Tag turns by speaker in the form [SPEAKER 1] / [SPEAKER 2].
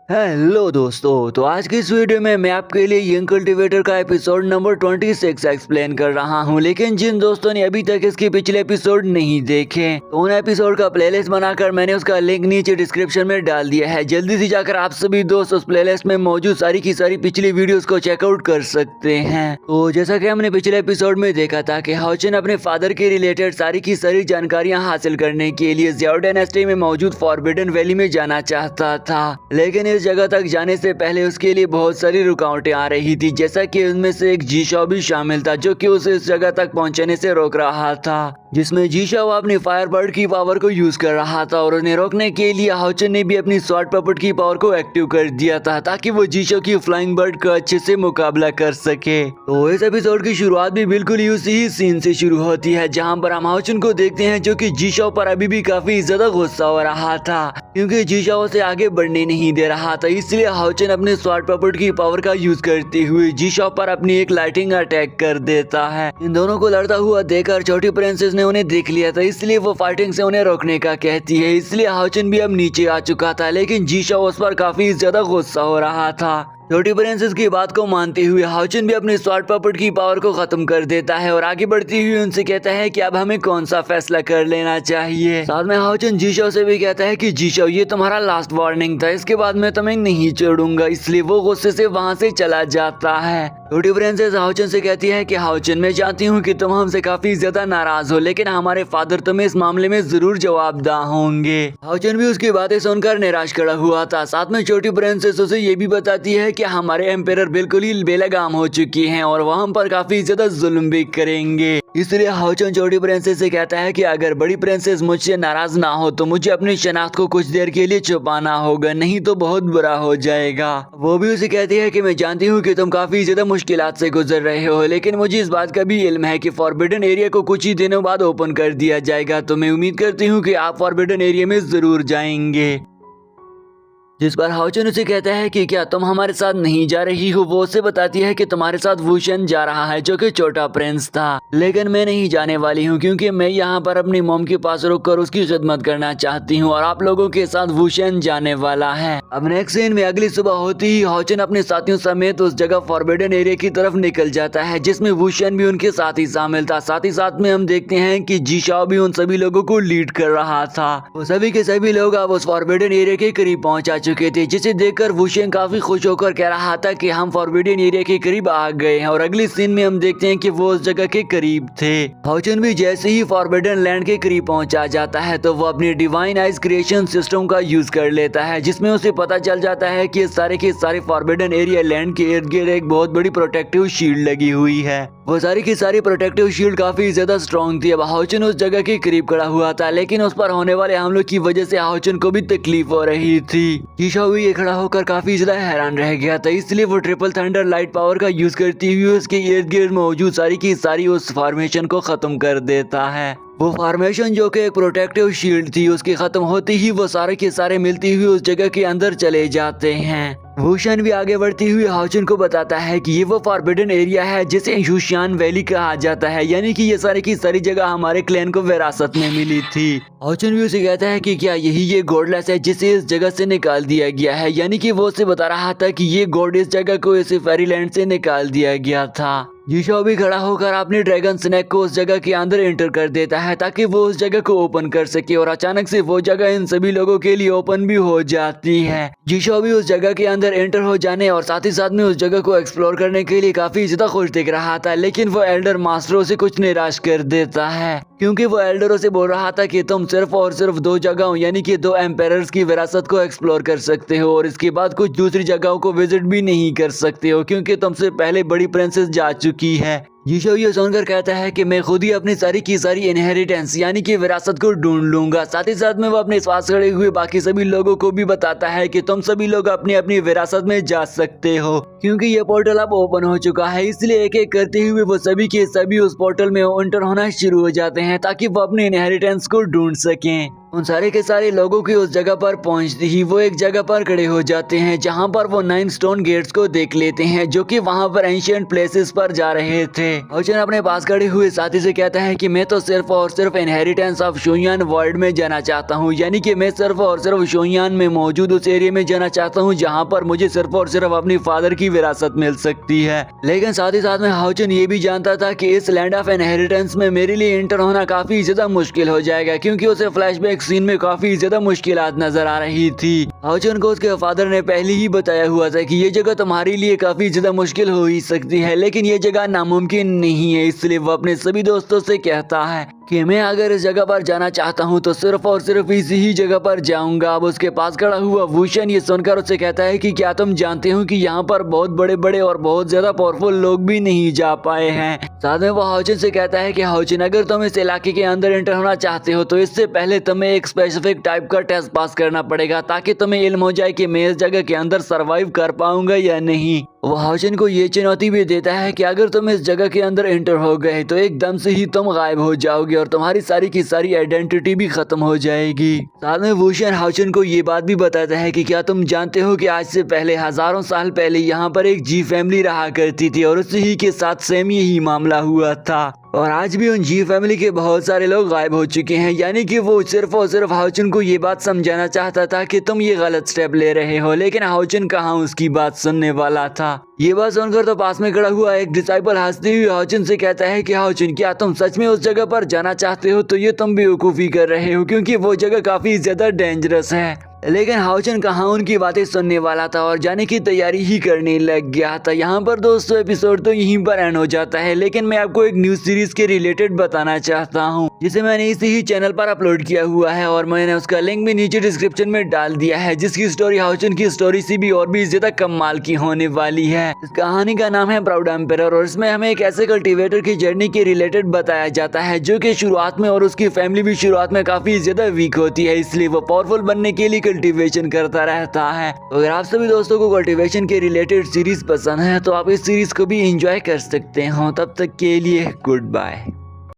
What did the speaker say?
[SPEAKER 1] Hello दोस्तों, तो आज की इस वीडियो में मैं आपके लिए यंग कल्टीवेटर का एपिसोड नंबर 26 एक्सप्लेन कर रहा हूं। लेकिन जिन दोस्तों ने अभी तक इसके पिछले एपिसोड नहीं देखे तो उन एपिसोड का प्लेलिस्ट बनाकर मैंने उसका लिंक नीचे डिस्क्रिप्शन में डाल दिया है। जल्दी से जाकर आप सभी दोस्त उस प्लेलिस्ट में मौजूद सारी की सारी पिछली वीडियोस को चेकआउट कर सकते हैं। तो जैसा कि हमने पिछले एपिसोड में देखा था कि हाउचिन अपने फादर के रिलेटेड सारी की सारी जानकारियां हासिल करने के लिए ज़्याओ डायनेस्टी में मौजूद फॉरबिडन वैली में जाना चाहता था। लेकिन इस जगह तक जाने से पहले उसके लिए बहुत सारी रुकावटें आ रही थी, जैसा कि उनमें से एक जीशाओ भी शामिल था जो कि उसे इस जगह तक पहुंचने से रोक रहा था, जिसमें जीशाओ अपनी फायरबर्ड की पावर को यूज कर रहा था और उन्हें रोकने के लिए हाउचिन ने भी अपनी स्वॉर्ड पपेट की पावर को एक्टिव कर दिया था ताकि वो जीशाओ की फ्लाइंग बर्ड का अच्छे से मुकाबला कर सके। तो इस एपिसोड की शुरुआत भी बिल्कुल ही उसी ही सीन से शुरू होती है जहां पर हम हाउचिन को देखते हैं जो कि जीशाओ पर अभी भी काफी ज्यादा गुस्सा हो रहा था क्योंकि जीशाओ से आगे बढ़ने नहीं दे रहा था। इसलिए हाउचिन अपने स्वॉर्ड पपेट की पावर का यूज करते हुए जीशाओ पर अपनी एक लाइटिंग अटैक कर देता है। इन दोनों को लड़ता हुआ देखकर छोटी प्रिंसेस ने उन्हें देख लिया था, इसलिए वो फाइटिंग से उन्हें रोकने का कहती है। इसलिए हाउचिन भी अब नीचे आ चुका था, लेकिन जीशाओ उस पर काफी ज्यादा गुस्सा हो रहा था। छोटी प्रिंसेस की बात को मानते हुए हाउचिन भी अपने स्वॉर्ड पपेट की पावर को खत्म कर देता है और आगे बढ़ती हुई उनसे कहता है कि अब हमें कौन सा फैसला कर लेना चाहिए। साथ में हाउचिन जीशाओ से भी कहता है कि जीशाओ, ये तुम्हारा लास्ट वार्निंग था, इसके बाद मैं तुम्हें नहीं छोड़ूंगा। इसलिए वो गुस्से से वहां से चला जाता है। छोटी प्रिंसेस हाउचिन से कहती है कि हाउचिन, मैं जानती हूँ कि तुम हमसे काफी ज्यादा नाराज हो, लेकिन हमारे फादर तुम्हें इस मामले में जरूर जवाबदेह होंगे। हाउचिन भी उसकी बातें सुनकर निराश खड़ा हुआ था। साथ में छोटी प्रिंसेस उसे ये भी बताती है कि हमारे एम्पायर बिल्कुल ही बेलगाम हो चुकी हैं और वह हम पर काफी ज्यादा जुल्म भी करेंगे। इसलिए हाउचिन छोटी प्रिंसेस से कहता है कि अगर बड़ी प्रिंसेस मुझसे नाराज ना हो तो मुझे अपनी शनाख्त को कुछ देर के लिए छुपाना होगा, नहीं तो बहुत बुरा हो जाएगा। वो भी उसे कहती है कि मैं जानती हूँ कि तुम काफी ज्यादा मुश्किलात से गुजर रहे हो, लेकिन मुझे इस बात का भी इल्म है कि फॉरबिडन एरिया को कुछ ही दिनों बाद ओपन कर दिया जाएगा, तो मैं उम्मीद करती हूँ कि आप फॉरबिडन एरिया में जरूर जाएंगे। जिस पर हाउचिन उसे कहता है कि क्या तुम हमारे साथ नहीं जा रही हो। वो उसे बताती है कि तुम्हारे साथ वुशन जा रहा है जो कि छोटा प्रिंस था, लेकिन मैं नहीं जाने वाली हूँ क्योंकि मैं यहाँ पर अपनी मॉम के पास रुककर उसकी खिदमत करना चाहती हूँ और आप लोगों के साथ वुशन जाने वाला है। अब नेक्स्ट सीन में अगली सुबह होती ही हाउचिन अपने साथियों समेत उस जगह फॉरबिडन एरिया की तरफ निकल जाता है जिसमें वुशन भी उनके साथ ही शामिल था। साथ ही साथ में हम देखते हैं कि जीशाओ भी उन सभी लोगों को लीड कर रहा था। वो सभी के सभी लोग अब उस फॉरबिडन एरिया के करीब पहुंचा चुके थे, जिसे देखकर वुशन काफी खुश होकर कह रहा था कि हम फॉरबिडन एरिया के करीब आ गए हैं। और अगले सीन में हम देखते हैं कि वो उस जगह के करीब थे। हाउचिन भी जैसे ही फॉरबिडन लैंड के करीब पहुंचा जाता है तो वो अपनी डिवाइन आइज क्रिएशन सिस्टम का यूज कर लेता है, जिसमें उसे पता चल जाता है कि सारे के सारे फॉरबिडन एरिया लैंड के इर्द गिर्द एक बहुत बड़ी प्रोटेक्टिव शील्ड लगी हुई है। वो सारी की सारी प्रोटेक्टिव शील्ड काफी ज्यादा स्ट्रॉन्ग थी। अब हाउचिन उस जगह के करीब खड़ा हुआ था, लेकिन उस पर होने वाले हमलों की वजह से हाउचिन को भी तकलीफ हो रही थी। जीशाओ भी खड़ा होकर काफी ज्यादा हैरान रह गया था, इसलिए वो ट्रिपल थंडर लाइट पावर का यूज करती हुई उसके इर्द गिर्द मौजूद सारी की सारी उस फॉर्मेशन को खत्म कर देता है। वो फॉर्मेशन जो कि एक प्रोटेक्टिव शील्ड थी, उसके खत्म होते ही वो सारे के सारे मिलती हुई उस जगह के अंदर चले जाते हैं। वुशन भी आगे बढ़ती हुई हाउचिन को बताता है कि ये वो फॉरबिडन एरिया है जिसे यूशियान वैली कहा जाता है, यानी कि ये सारी की सारी जगह हमारे क्लैन को विरासत में मिली थी। हाउचिन भी उसे कहता है कि क्या यही ये गॉडलेस है जिसे इस जगह से निकाल दिया गया है, यानी कि वो उसे बता रहा था कि ये गॉड इस जगह को इस फेरीलैंड से निकाल दिया गया था। जीशाओ भी खड़ा होकर अपने ड्रैगन स्नैक को उस जगह के अंदर एंटर कर देता है ताकि वो उस जगह को ओपन कर सके और अचानक से वो जगह इन सभी लोगों के लिए ओपन भी हो जाती है। जीशाओ भी उस जगह के अंदर एंटर हो जाने और साथ ही साथ में उस जगह को एक्सप्लोर करने के लिए काफी ज्यादा खुश दिख रहा था, लेकिन वो एल्डर मास्टरों से कुछ निराश कर देता है क्योंकि वो एल्डरों से बोल रहा था कि तुम सिर्फ और सिर्फ 2 जगहों यानी कि 2 एम्पायर्स की विरासत को एक्सप्लोर कर सकते हो और इसके बाद कुछ दूसरी जगहों को विजिट भी नहीं कर सकते हो क्योंकि तुमसे पहले बड़ी प्रिंसेस जा चुकी है। जीशाओ ये सुनकर कहता है कि मैं खुद ही अपनी सारी की सारी इनहेरिटेंस यानी कि विरासत को ढूंढ लूंगा। साथ ही साथ में वो अपने पास खड़े हुए बाकी सभी लोगों को भी बताता है कि तुम सभी लोग अपनी अपनी विरासत में जा सकते हो क्योंकि ये पोर्टल अब ओपन हो चुका है। इसलिए एक एक करते हुए वो सभी के सभी उस पोर्टल में एंटर होना शुरू हो जाते हैं ताकि वो अपने इनहेरिटेंस को ढूंढ सकें। उन सारे के सारे लोगों की उस जगह पर पहुंचते ही वो एक जगह पर खड़े हो जाते हैं जहां पर वो 9 स्टोन गेट्स को देख लेते हैं जो कि वहां पर एंशिएंट प्लेसेस पर जा रहे थे। हाउचन अपने पास खड़े हुए साथी से कहता है कि मैं तो सिर्फ और सिर्फ इनहेरिटेंस ऑफ शोयान वर्ल्ड में जाना चाहता हूँ, यानी कि मैं सिर्फ और सिर्फ शोयान में मौजूद उस एरिया में जाना चाहता हूँ जहाँ पर मुझे सिर्फ और सिर्फ अपनी फादर की विरासत मिल सकती है। लेकिन साथ ही साथ में हाउचन ये भी जानता था कि इस लैंड ऑफ इनहेरिटेंस में मेरे लिए इंटर होना काफी ज्यादा मुश्किल हो जाएगा, क्योंकि उसे फ्लैशबैक सीन में काफी ज्यादा मुश्किलात नजर आ रही थी। हाउचन को उसके फादर ने पहले ही बताया हुआ था कि ये जगह तुम्हारे लिए काफी ज्यादा मुश्किल हो ही सकती है, लेकिन ये जगह नामुमकिन नहीं है। इसलिए वो अपने सभी दोस्तों से कहता है कि मैं अगर इस जगह पर जाना चाहता हूँ तो सिर्फ और सिर्फ इसी ही जगह पर जाऊंगा। अब उसके पास खड़ा हुआ वूशन ये सुनकर उससे कहता है कि क्या तुम जानते हो कि यहाँ पर बहुत बड़े बड़े और बहुत ज्यादा पावरफुल लोग भी नहीं जा पाए हैं। साथ में वो हाउचन से कहता है कि हाउचन, अगर तुम इस इलाके के अंदर एंटर होना चाहते हो तो इससे पहले तुम्हें एक स्पेसिफिक टाइप का टेस्ट पास करना पड़ेगा, ताकि तुम्हें इल्म हो जाए कि मैं इस जगह के अंदर सरवाइव कर पाऊंगा या नहीं। वो हाउचन को ये चुनौती भी देता है कि अगर तुम इस जगह के अंदर एंटर हो गए तो एकदम से ही तुम गायब हो जाओगे और तुम्हारी सारी की सारी आइडेंटिटी भी खत्म हो जाएगी। साथ में वूशन हाउचन को ये बात भी बताता है कि क्या तुम जानते हो कि आज से पहले हजारों साल पहले यहाँ पर एक जी फैमिली रहा करती थी और उसी ही के साथ सेम यही मामला हुआ था, और आज भी उन जी फैमिली के बहुत सारे लोग गायब हो चुके हैं। यानी कि वो सिर्फ और सिर्फ हाउचन को ये बात समझाना चाहता था कि तुम ये गलत स्टेप ले रहे हो, लेकिन हाउचन कहाँ उसकी बात सुनने वाला था। ये बात सुनकर तो पास में खड़ा हुआ एक डिसाइपल हंसते हुए हाउचन से कहता है कि हाउचन, क्या तुम सच में उस जगह पर जाना चाहते हो? तो ये तुम बेवकूफ़ी कर रहे हो, क्योंकि वो जगह काफ़ी ज़्यादा डेंजरस है। लेकिन हाउचन कहाँ उनकी बातें सुनने वाला था और जाने की तैयारी ही करने लग गया था। यहाँ पर दोस्तों एपिसोड तो यहीं पर एंड हो जाता है, लेकिन मैं आपको एक न्यूज सीरीज के रिलेटेड बताना चाहता हूँ जिसे मैंने इसी ही चैनल पर अपलोड किया हुआ है और मैंने उसका लिंक भी नीचे डिस्क्रिप्शन में डाल दिया है, जिसकी स्टोरी हाउचन की स्टोरी से भी और भी ज्यादा कमाल की होने वाली है। इस कहानी का नाम है प्राउड एम्परर और इसमें हमें एक ऐसे कल्टीवेटर की जर्नी के रिलेटेड बताया जाता है जो कि शुरुआत में और उसकी फैमिली भी शुरुआत में काफी ज्यादा वीक होती है, इसलिए वो पावरफुल बनने के लिए कल्टीवेशन करता रहता है। अगर आप सभी दोस्तों को कल्टीवेशन के रिलेटेड सीरीज पसंद है तो आप इस सीरीज को भी एंजॉय कर सकते हो। तब तक के लिए गुड बाय।